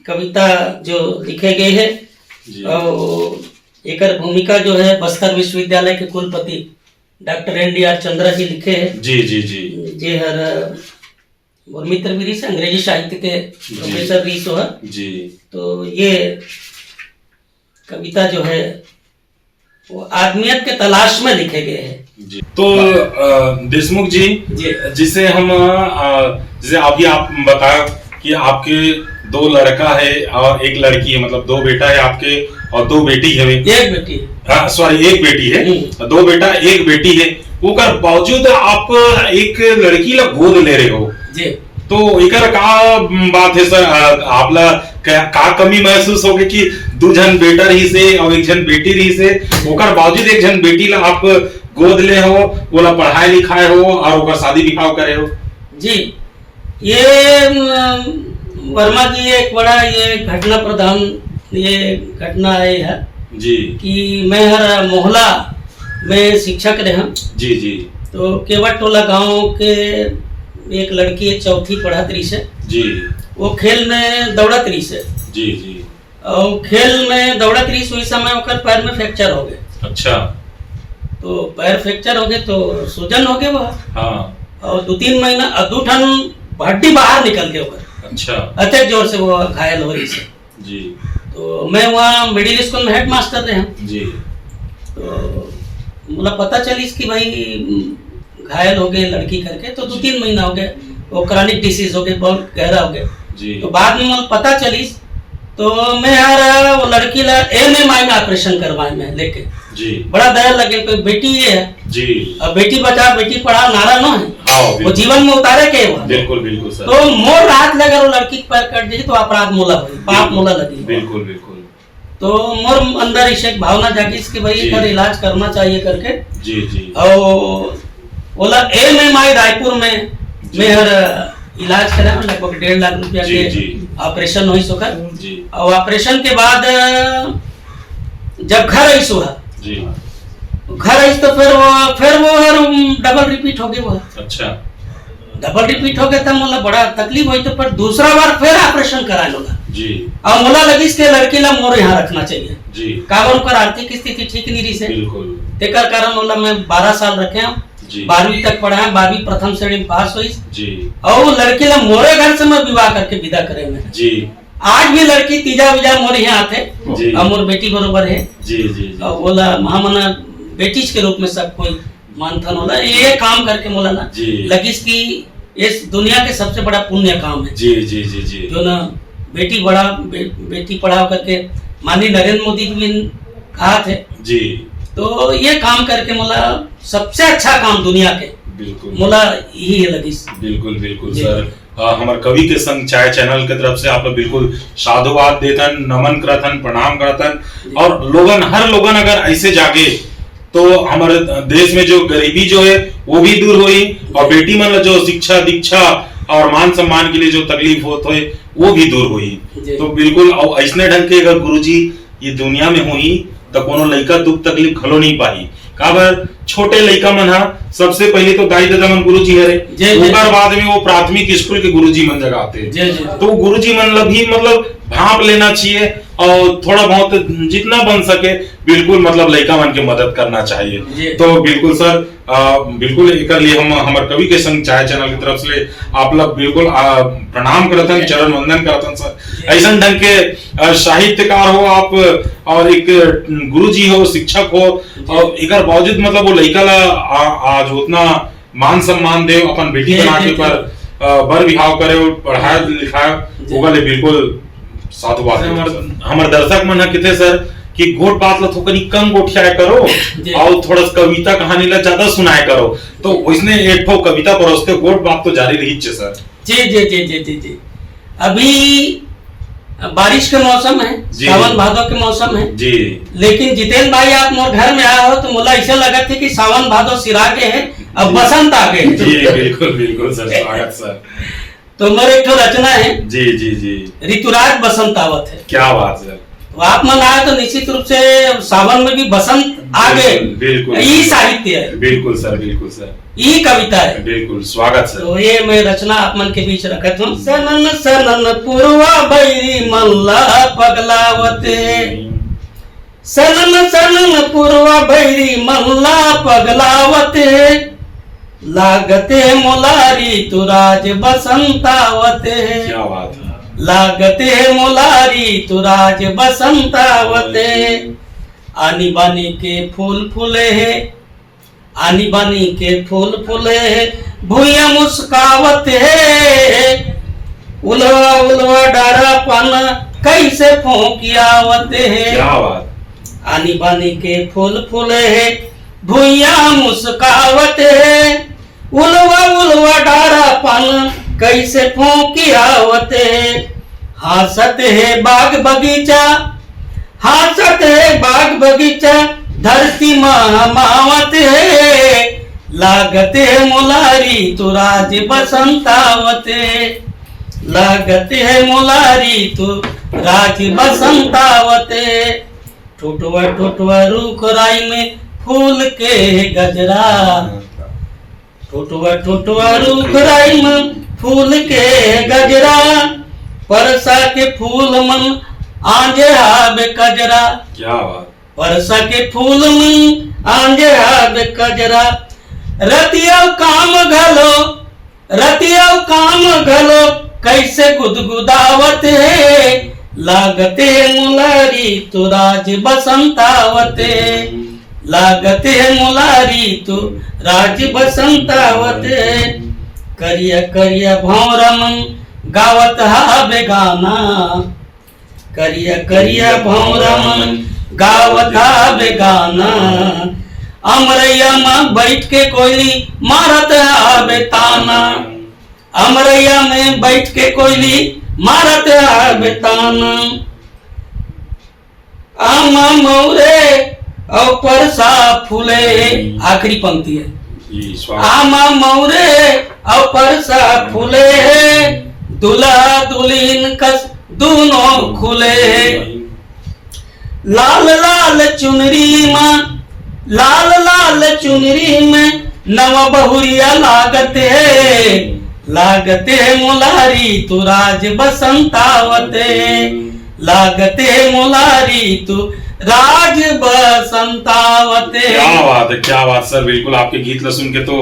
कविता जो लिखे गए है जी। और एक भूमिका जो है बस्तर विश्वविद्यालय के कुलपति डॉक्टर NDR चंद्रा जी लिखे है। जी जी जी जे हर और मित्र भी से अंग्रेजी साहित्य के प्रोफेसर भी तो है जी। तो ये कविता जो है वो आदमियत के तलाश में लिखे गए हैं जी। तो देशमुख जी, जिसे हम जैसे अभी आप बताया कि आपके 2 लड़का है और 1 लड़की है, मतलब 2 बेटा है आपके और 2 बेटी है। एक बेटी है, सॉरी 1 बेटी है, 2 बेटा 1 बेटी है। ओकर बावजूद आप एक लड़की ला गोद ले रहे हो जी। तो एकर का बात है सर, आपला का कमी महसूस होगे कि 2 जन बेटा रही से और 1 जन बेटी रही से, ओकर बावजूद 1 जन बेटी ला आप गोद ले हो, ओला पढ़ाई लिखाए हो और ओकर शादी विवाह करे हो। जी ये वर्मा जी एक बड़ा ये घटना प्रधान ये घटना है जी कि मैं हर मोहल्ला में शिक्षक रहा जी जी। तो केवट टोला गांव के एक लड़की है, 4थी पढ़त रही से जी। वो खेल में दौड़त रही से जी जी। और खेल में दौड़त रही से उस समय ओकर पैर में फ्रैक्चर हो गए। अच्छा। तो पैर फ्रैक्चर हो गए तो सूजन हो गए वह। हाँ। और 2-3 महीना 2 ठन हड्डी बाहर निकल गए ओकर। अच्छा। अत्यधिक जोर से वो घायल हो रही से जी। तो मैं वहाँ मिडिल स्कूल में हेड मास्टर रहे हैं जी। तो मुझे पता चली कि भाई घायल हो गए लड़की करके, तो 2-3 महीना हो गए, वो क्रॉनिक डिसीज हो गए, बहुत गहरा हो गया जी। तो बाद में मुझे पता चली तो मैं यार वो लड़की ला MMI में ऑपरेशन करवाए मैं लेके जी। बड़ा दया लगे, कोई बेटी ये है जी, अब बेटी बचा बेटी पढ़ा नारा न है। हाँ, वो जीवन में उतारे के बिल्कुल बिल्कुल सर। तो मोर रात लगे वो लड़की के पैर कट जाए तो अपराध मोला हुई, पाप मोला लगी। बिल्कुल बिल्कुल। तो मोर अंदर इसे भावना जागी कि भाई इधर इलाज करना चाहिए करके जी जी। और बोला MMI रायपुर में मैं हर इलाज करा लगभग 1.5 लाख रुपया के ऑपरेशन हुई सोकर जी। और ऑपरेशन के बाद जब घर आई सुहा जी, घर आई तो फिर वो हर डबल रिपीट हो गई वो। अच्छा। डबल रिपीट हो गया था, मोला बड़ा तकलीफ हुई तो पर दूसरा बार फिर ऑपरेशन कराए लोगा जी। और मोला लगी इसके लड़की ला मोर यहाँ रखना चाहिए जी, कारण कर आर्थिक स्थिति ठीक नहीं रही से बिल्कुल, तेकर कारण मोला मैं 12 साल रखे हूँ, 12वीं तक पढ़ा है, 12वीं प्रथम श्रेणी में पास हुई जी। और लड़की ला मोरे घर से मैं विवाह करके विदा करे मैं जी। आज भी लड़की तीजा विजा मोरे यहाँ आते और मोर बेटी बरोबर है जी जी। और बोला महामना बेटी के रूप में सब कोई मानथन होला, ये काम करके मोला ना लगिस की इस दुनिया के सबसे बड़ा पुण्य काम है जी जी जी जी। जो ना बेटी पढ़ाओ करके माननीय नरेंद्र मोदी जी भी कहा थे जी। तो ये काम करके मोला सबसे अच्छा काम दुनिया के बिल्कुल मोला यही लगी। बिल्कुल बिल्कुल सर, हमारे कवि के संग चाय चैनल के तरफ से आप लोग बिल्कुल साधुवाद देतन, नमन करतन, प्रणाम करतन। और लोगन हर लोगन अगर ऐसे जागे तो हमारे देश में जो गरीबी जो है वो भी दूर हुई और बेटी मन जो शिक्षा दीक्षा और मान सम्मान के लिए जो तकलीफ होते है वो भी दूर हुई। तो बिल्कुल ऐसने ढंग के अगर गुरुजी ये दुनिया में हुई तो कोनो लड़का दुख तकलीफ खलो नहीं पाई, काबर छोटे लड़का मन सबसे पहले तो दाई दादा मन गुरु जी हरे, जी। ओकर बाद में वो प्राथमिक स्कूल के गुरु जी मन जगह आते हैं। जी, जी। तो गुरु जी मन भी मतलब भाप लेना चाहिए और थोड़ा बहुत जितना बन सके बिल्कुल मतलब लड़का मन के मदद करना जी। चाहिए। तो बिल्कुल सर बिल्कुल एक लिए हम हमारे कवि के संग चाय चैनल की तरफ से आप लोग बिल्कुल प्रणाम करतन, चरण वंदन करतन सर। ऐसा ढंग के साहित्यकार हो आप और एक गुरुजी हो, शिक्षक हो और एक बावजूद मतलब वो लड़का ला आज उतना मान सम्मान दे, अपन बेटी बना के पर बर विहाव करे और पढ़ाया लिखाया होगा ले बिल्कुल साधुवाद। हमारे दर्शक मन किथे सर कि गोट बात ला थोकनी कम गोठिया करो और थोड़ा कविता कहानी ला ज्यादा सुनाया करो, तो उसने एक ठो कविता परोसते गोट बात तो जारी रही छे सर। जी जी जी जी जी जी। अभी बारिश के मौसम है, सावन भादो के मौसम है जी। लेकिन जितेंद्र भाई आप मोर घर में आए हो तो मुला ऐसा लगा थे कि सावन भादो सिरा के है, अब बसंत आ गए। जी बिल्कुल बिल्कुल सर, स्वागत सर। तो मेरे एक रचना है जी जी जी, ऋतुराज बसंत आवत है। क्या बात सर। तो आप मन आए तो निश्चित रूप से सावन में भी बसंत आ गए, बिल्कुल ये साहित्य है, बिल्कुल सर, बिल्कुल सर, ये कविता है, बिल्कुल स्वागत सर। तो ये मैं रचना आप मन के बीच रखत हूँ। सनन सनन पूर्वा बैरी मल्ला पगलावते, सनन सनन पूर्वा बैरी मल्ला पगलावते, लागते मोलारी तुराज बसंतावते। क्या बात है। लागते मोलारी तुराज बसंतावते, आनी बानी के फूल फूले है, आनी बानी के फूल फूले है, भूया मुस्कावते है, उलवा उलवा डारा पन कैसे फोंकियावते है। क्या बात। आनी बानी के फूल फूले है, भूया मुस्कावते है, उलवा उलवा डारा पन कैसे फोंकियावते, हासत है बाग बगीचा, हासत है बाग बगीचा, धरती मावत है, लागते है मुलारी तुराज बसंतावते, लागते है मुलारी तुराज बसंतावते, ठुटवा ठुटवा रूख राई में फूल के गजरा, ठुटवा ठुटवा रूख राई में फूल के गजरा, परसा के फूल मन आंजे आबे कजरा। क्या बात। परसा के फूल मन आंजे आबे कजरा, रतिया काम घलो, रतिया काम घलो, कैसे गुदगुदावत है, लागते मुलारी तुराज बसंतावते, लागते मुलारी तुराज बसंतावते, करिया करिया भौरा मन गावत हाबे गाना, करिया करिया भौरा मन गावत हाबे गाना, अमरैया में बैठ के कोयली मारत हाबे ताना, अमरैया में बैठ के कोयली मारत हाबे ताना, आमा मौरे और परसा फूले, आखिरी पंक्ति है, आमा मौरे और परसा फूले, दुल्हा दुल्हन कस दोनों खुले, लाल लाल चुनरी में, लाल लाल चुनरी में नवा बहुरिया लागते, लागते मुलारी तुराज बसंतावते, लागते मुलारी तु राज बसंतावते। क्या बात है, क्या बात सर। बिल्कुल आपके गीत ला सुन के तो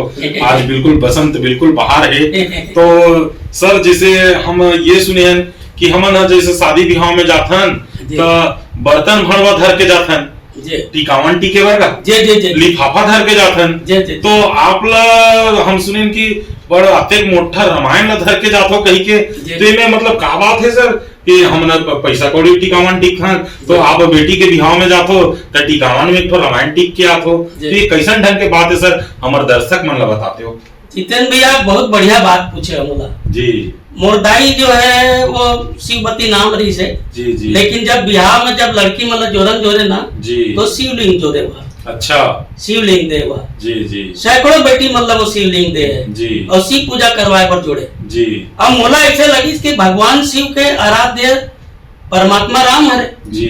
आज बिल्कुल बसंत बिल्कुल बाहर है। तो सर जैसे हम ये सुने हैं कि हम जैसे शादी विवाह में जाथन तो बर्तन भरवा धर के जाथन, टिकावन टीके वर्गा लिफाफा धर के जाथन, तो आप ला हम सुने कि बड़ अत्यंत मोटा रामायण ला धर के जाथो कही के, तो इनमें मतलब का बात है सर कि हम पैसा कौड़ी टिकावन टिक था, तो आप बेटी के बिहाव में जातो तो टिकावन में एक तो रामायण टिक के आतो, तो ये कैसन ढंग के बात है सर, हमारे दर्शक मन ला बताते हो। जितेंद्र भैया बहुत बढ़िया बात पूछे हमला जी। मोरदाई जो है वो शिववती नाम रही से जी जी, लेकिन जब बिहार में जब लड़की मतलब जोरन जोरे ना जी, तो शिवलिंग जोरे वहा। अच्छा, शिवलिंग दे वहा जी जी, सैकड़ों बेटी मतलब वो शिवलिंग दे है जी, और शिव पूजा करवाए पर जोड़े जी। अब मोला ऐसे लगी कि भगवान शिव के आराध्य परमात्मा राम हरे जी,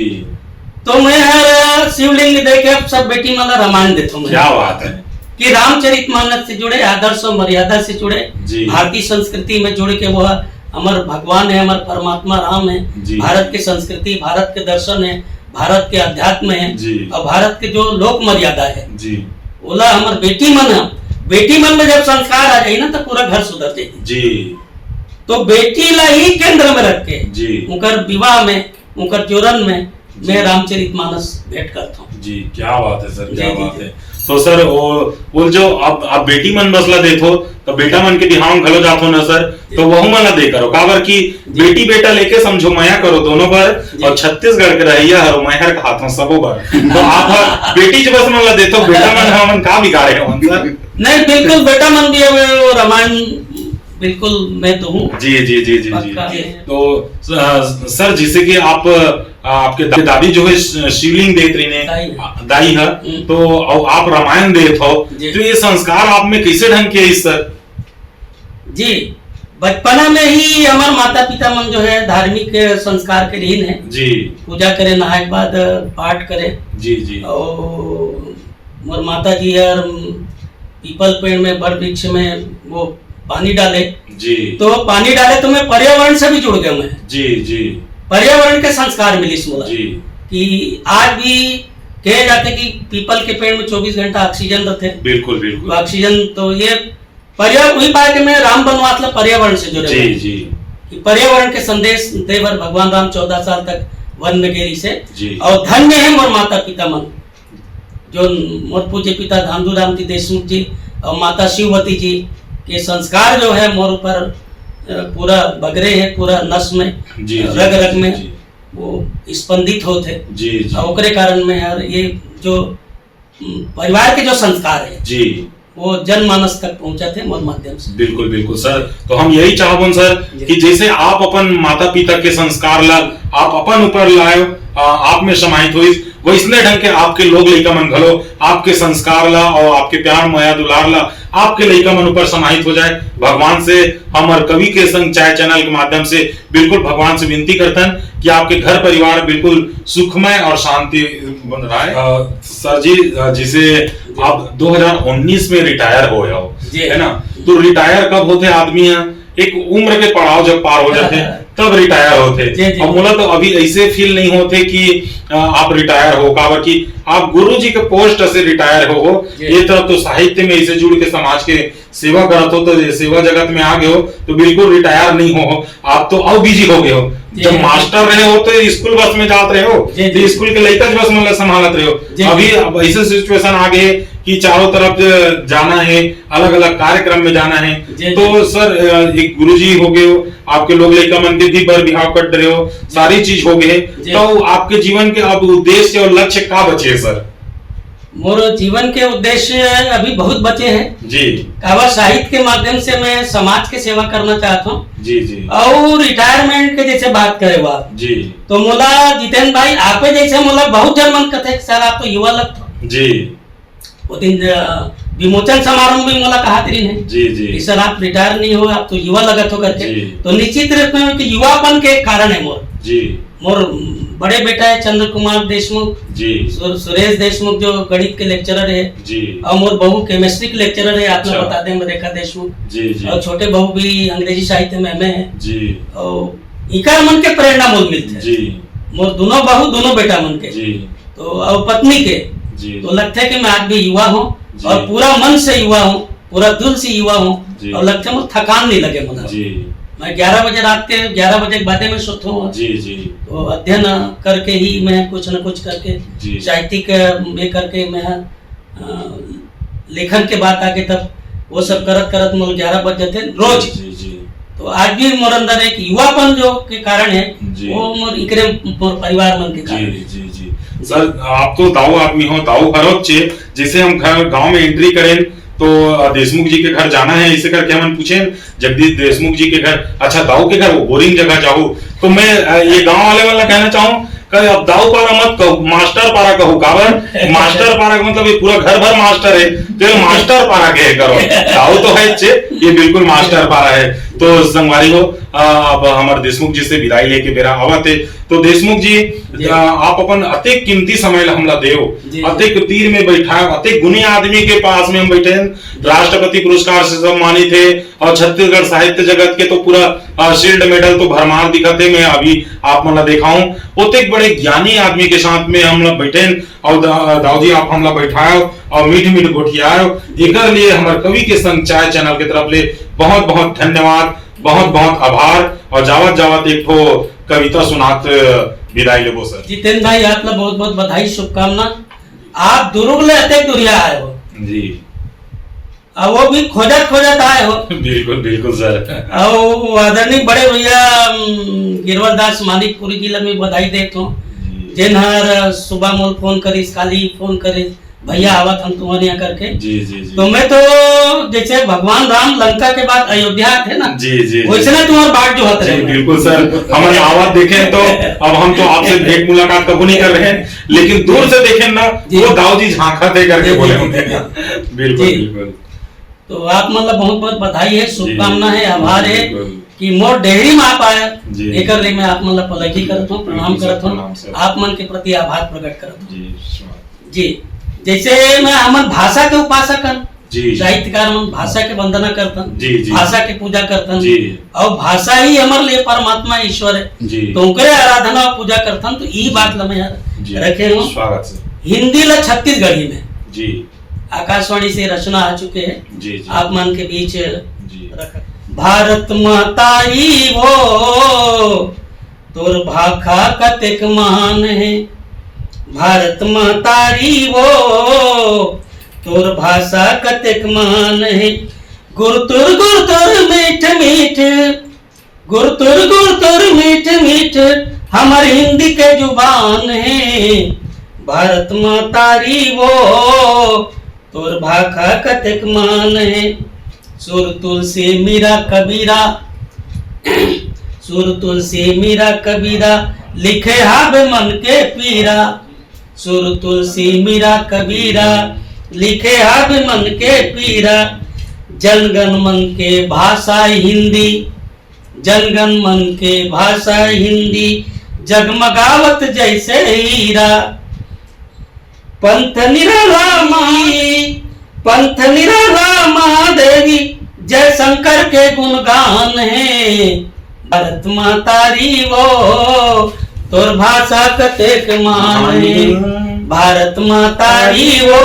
तो मैं हर शिवलिंग देख के सब बेटी मतलब रामायण देता हूँ। क्या बात है। कि रामचरितमानस से जुड़े, आदर्श और मर्यादा से जुड़े, जी। भारतीय संस्कृति में जुड़ के वह हमारे भगवान है, हमारे परमात्मा राम है, जी। भारत की संस्कृति, भारत के दर्शन है, भारत के अध्यात्म है, जी। और भारत के जो लोक मर्यादा है, जी बोला हमारे बेटी मन है। बेटी मन में जब संस्कार आ जाए ना तो पूरा घर सुधर जाए। जी तो बेटी ला ही केंद्र में रख के जी उनकर विवाह में, उनकर जोरन में मैं रामचरितमानस भेंट करता हूँ। जी, क्या बात है सर, क्या जी, बात जी। है। तो सर वो जो आप बेटी मन बसला देखो तो बेटा मन के बिहाव में घलो जातो ना सर, तो वहु मन ला दे करो काबर की बेटी बेटा लेके समझो माया करो दोनों पर, और छत्तीसगढ़ के रहिया हरो मैहर का हाथों सबो पर। तो आप बेटी जो बस मन ला देतो, बेटा मन हमन का बिगाड़े हो सर? नहीं, बिल्कुल बेटा मन भी है, वो रामायण बिल्कुल मैं तो हूँ। जी जी जी जी पक्का जी। है। तो सर जैसे कि आपके दादी जो है शिवलिंग देख रही ने दाई है, तो आप रामायण देत हो, तो ये संस्कार आप में कैसे ढंग के इस सर? जी, बचपना में ही हमारे माता पिता मन जो है धार्मिक संस्कार के रीन है। जी, पूजा करे, नहाए के बाद पाठ करे। जी जी। और मोर माता जी यार पीपल पेड़ में, बड़ वृक्ष में वो पानी डाले। जी, तो पानी डाले तो मैं पर्यावरण से भी जुड़ गया। मैं जी जी पर्यावरण के संस्कार मिली इसमें जी कि आज भी कहे जाते कि पीपल के पेड़ में 24 घंटा ऑक्सीजन रहते। बिल्कुल बिल्कुल। ऑक्सीजन तो ये पर्यावरण वही बात है। मैं राम बनवास ला पर्यावरण से जुड़े जी जी कि पर्यावरण के संदेश देवर भगवान राम 14 साल तक वन में गेरी से। जी। और धन्य है मोर माता पिता मन, जो मोर पूज्य पिता धामधूराम जी देशमुख जी और माता शिववती जी के संस्कार जो है मोर ऊपर पूरा बगरे है, पूरा नस में, जी, रग रग में जी, वो स्पंदित होते। जी जी और ओकरे कारण में यार ये जो परिवार के जो संस्कार है जी वो जनमानस तक पहुंचा थे मोर माध्यम से। बिल्कुल बिल्कुल सर। तो हम यही चाहबन सर कि जैसे आप अपन माता पिता के संस्कार ला आप अपन ऊपर लाए, आप में समाहित हुई, वैसने ढंग के आपके लोग लइका मन घलो आपके संस्कार ला और आपके प्यार माया दुलार ला आपके लइका मन ऊपर समाहित हो जाए। भगवान से हम और कवि के संग चाय चैनल के माध्यम से बिल्कुल भगवान से विनती करतन कि आपके घर परिवार बिल्कुल सुखमय और शांति बन रहा है। सर जी जिसे आप 2019 में रिटायर हो जाओ, है ना, तो रिटायर कब होते आदमी है? एक उम्र के पड़ाव जब पार हो जाते तब रिटायर होते। और मुला तो अभी ऐसे फील नहीं होते कि आप रिटायर हो, काबर कि आप गुरु जी के पोस्ट से रिटायर हो। ये तरफ तो साहित्य में इसे जुड़ के समाज के सेवा करत हो, तो सेवा जगत में आ गए हो तो बिल्कुल रिटायर नहीं हो, आप तो और बिजी हो गए हो। जब मास्टर रहे हो तो स्कूल बस में जाते रहे हो, तो स्कूल के लड़का बस में संभालत रहे हो। अभी अब ऐसे सिचुएशन आ गए कि चारों तरफ जाना है, अलग अलग कार्यक्रम में जाना है। तो सर एक गुरुजी हो गए हो, आपके लोग लड़का मन के भी बर बिहाव कर रहे हो, सारी चीज हो गए, तो आपके जीवन के अब उद्देश्य और लक्ष्य क्या बचे है सर? मोर जीवन के उद्देश्य अभी बहुत बचे हैं जी। काबर साहित्य के माध्यम से मैं समाज के सेवा करना चाहता हूँ। जी जी। और रिटायरमेंट के जैसे बात करे बात जी, तो मोला जितेंद्र भाई आपे जैसे मोला बहुत जन मन कथे सर आप तो युवा लगते जी। वो दिन विमोचन समारोह में मोला कहा तेरी ने जी जी कि सर आप रिटायर नहीं हो, आप तो युवा लगत हो करके। तो निश्चित रूप में कि युवापन के कारण है मोर। जी। मोर बड़े बेटा है चंद्र कुमार देशमुख जी, सुरेश देशमुख जो गणित के लेक्चरर है जी, और मोर बहू केमिस्ट्री के लेक्चरर है, आपने अच्छा। बता दें रेखा देशमुख जी, जी, और छोटे बहू भी अंग्रेजी साहित्य में एमए है। जी, और इनका मन के प्रेरणा मोल मिलते जी, मोर दोनों बहू दोनों बेटा मन के जी, तो और पत्नी के जी, तो लगता है कि मैं आज भी युवा हूँ जी। और पूरा मन से युवा हूँ, पूरा दिल से युवा जी। हूँ और लगता है मुझे थकान नहीं लगे मुझे। जी, मैं 11 बजे रात के 11 बजे के बाद में सोता हूँ। जी, जी, तो अध्ययन करके ही मैं कुछ न कुछ करके जी। साहित्यिक में करके मैं लेखन के बाद आके तब वो सब करत करत मुझे 11 बज जाते रोज। जी, जी, तो आज भी मोर अंदर एक युवापन जो के कारण है जी। वो मोर इकरे मोर परिवार मन के कारण जी, जी, जी। सर आप तो दाऊ आदमी हो, दाऊ हरोक चे जैसे हम घर गांव में एंट्री करें तो देशमुख जी के घर जाना है, इसे करके हम पूछे जगदीश देशमुख जी के घर, अच्छा दाऊ के घर वो बोरिंग जगह जाऊँ, तो मैं ये गांव वाले वाला कहना चाहूँ कि अब दाऊ पारा मत कहो, मास्टर पारा कहो। काबर मास्टर पारा का मतलब ये पूरा घर भर मास्टर है, तो मास्टर पारा कहे करो। दाऊ तो है चे, ये बिल्कुल मास्टर पारा है। तो संगवारी हो अब हमारे देशमुख जी से विदाई लेके बेरा आवा थे। तो देशमुख जी आप अपन अतिक कीमती समय ला हमला देव, अतिक तीर में बैठा, अतिक गुणी आदमी के पास में हम बैठे हैं, राष्ट्रपति पुरस्कार से सम्मानित है और छत्तीसगढ़ साहित्य जगत के तो पूरा शील्ड मेडल तो भरमार दिखाते। मैं अभी आप मतलब देखाऊं उतिक बड़े ज्ञानी आदमी के साथ में हम लोग बैठे और दाऊ जी आप हमला बैठाओ और मीठ मीठ गोठियाओ। एक लिए हमारे कवि के संग चाय चैनल की तरफ ले बहुत बहुत धन्यवाद, बहुत बहुत आभार और जावत जावत एक ठो कविता सुनात विदाई लेबो सर। जितेंद्र भाई आपला बहुत बहुत बधाई, शुभकामना। आप दुरुग ले अतेक दुरिया आए हो जी, और वो भी खोजत खोजत आए हो। बिल्कुल बिल्कुल सर। और आदरणीय बड़े भैया गिरवर दास मानिकपुरी जी ला मैं बधाई देता हूँ, जिन हर सुबह मोल फोन करिस, काली फोन करिस भैया आवत हम तुम्हारे यहाँ करके। जी जी जी। तो मैं तो जैसे भगवान राम लंका के बाद अयोध्या थे ना, जी जी वैसे ना तुम्हारे बाट जो होते जी, रहे। बिल्कुल सर। हमारी आवाज देखें तो अब हम तो आपसे भेंट मुलाकात कभी नहीं कर रहे हैं, लेकिन दूर से देखें ना वो दाऊ जी झांका दे करके बोले होंगे। बिल्कुल बिल्कुल। तो आप मतलब बहुत बहुत बधाई है, शुभकामना है, आभार है बिल्कुल। कि मोर डेहरी में आप आया। जी। एकर लिए मैं आप मतलब पलकी करता हूँ, प्रणाम बिल्कुल सर, करता प्रणाम हूँ, सर। आप मन के प्रति आभार प्रकट करता हूँ। जी जी, जैसे मैं हमन भाषा के उपासक हन, जी साहित्यकार मन भाषा के वंदना करतन, जी जी भाषा के पूजा करतन जी। और भाषा ही हमारे लिए परमात्मा ईश्वर है, जी तो उनके आराधना और पूजा करतन। तो ये बात ला मैं जी, रखे हूँ। स्वागत सर। हिंदी ला छत्तीसगढ़ी में जी आकाशवाणी से रचना आ चुके हैं, जी जी आप मन के बीच जी। रखा। भारत माता ही वो तोर भाखा कतेक महान है, भारत मातारी वो तोर भाषा कतेक महान है। गुरतुर गुरतुर मीठ मीठ, गुरतुर मीठ मीठ हमर हिंदी के जुबान है। भारत मातारी वो तोर भाखा कतेक महान है। सुर तुलसी मीरा कबीरा, सुर तुलसी मीरा कबीरा लिखे हाब मन के पीरा। सुर तुलसी मीरा कबीरा लिखे हाब मन के पीरा। जनगण मन के भाषा हिंदी, जनगण मन के भाषा हिंदी जगमगावत जैसे हीरा। पंथ निराला माई, पंथ निराला महादेवी जय शंकर के गुणगान है। भारत मातारी वो तोर भाषा कतेक महान है। भारत मातारी वो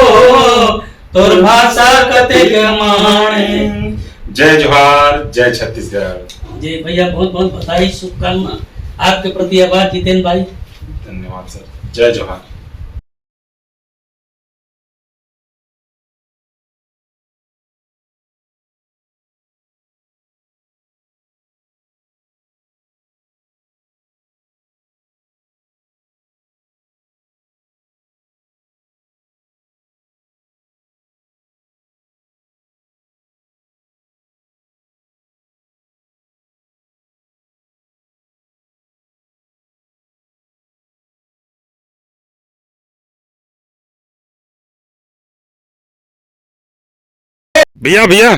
तोर भाषा कतेक महान है। जय जोहार, जय छत्तीसगढ़। जी भैया बहुत बहुत बधाई, शुभकामना, आपके प्रति आभार जितेंद्र भाई। धन्यवाद सर, जय जोहार। भैया भैया